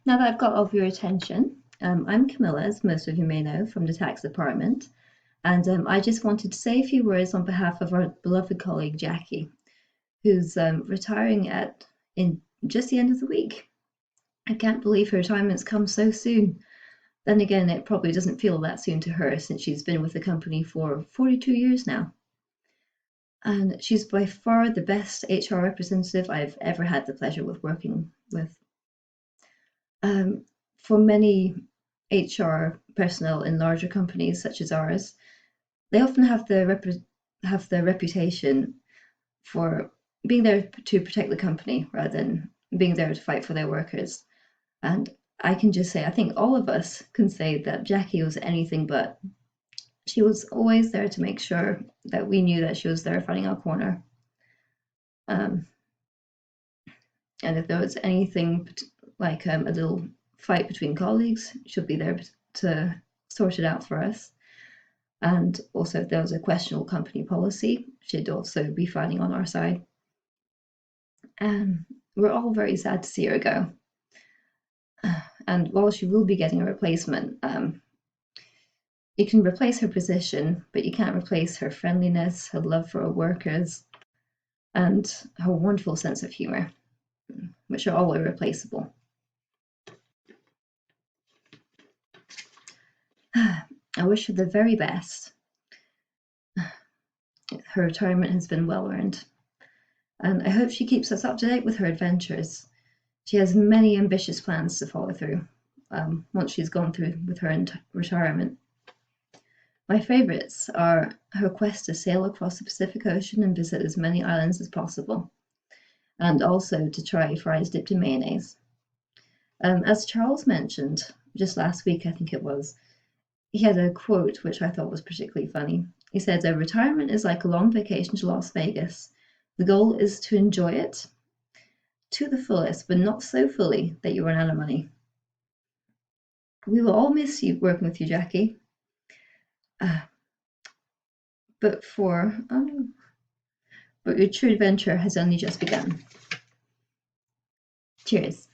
Now that I've got all of your attention, I'm Camilla, as most of you may know, from the tax department, and I just wanted to say a few words on behalf of our beloved colleague Jackie, who's retiring in just the end of the week. I can't believe her retirement's come so soon. Then again, it probably doesn't feel that soon to her since she's been with the company for 42 years now. And she's by far the best HR representative I've ever had the pleasure of working with. For many HR personnel in larger companies such as ours, they often have the reputation for being there to protect the company rather than being there to fight for their workers. And I can just say, I think all of us can say that Jackie was anything but. She was always there to make sure that we knew that she was there fighting our corner. And if there was anything like a little fight between colleagues, she'll be there to sort it out for us. And also, if there was a questionable company policy, she'd also be fighting on our side. We're all very sad to see her go. And while she will be getting a replacement, you can replace her position, but you can't replace her friendliness, her love for her workers, and her wonderful sense of humor, which are all irreplaceable. I wish her the very best. Her retirement has been well earned, and I hope she keeps us up to date with her adventures. She has many ambitious plans to follow through once she's gone through with her retirement. My favourites are her quest to sail across the Pacific Ocean and visit as many islands as possible, and also to try fries dipped in mayonnaise. As Charles mentioned just last week, I think it was, he had a quote which I thought was particularly funny. He said, retirement is like a long vacation to Las Vegas. The goal is to enjoy it to the fullest, but not so fully that you run out of money. We will all miss you working with you, Jackie. But your true adventure has only just begun. Cheers.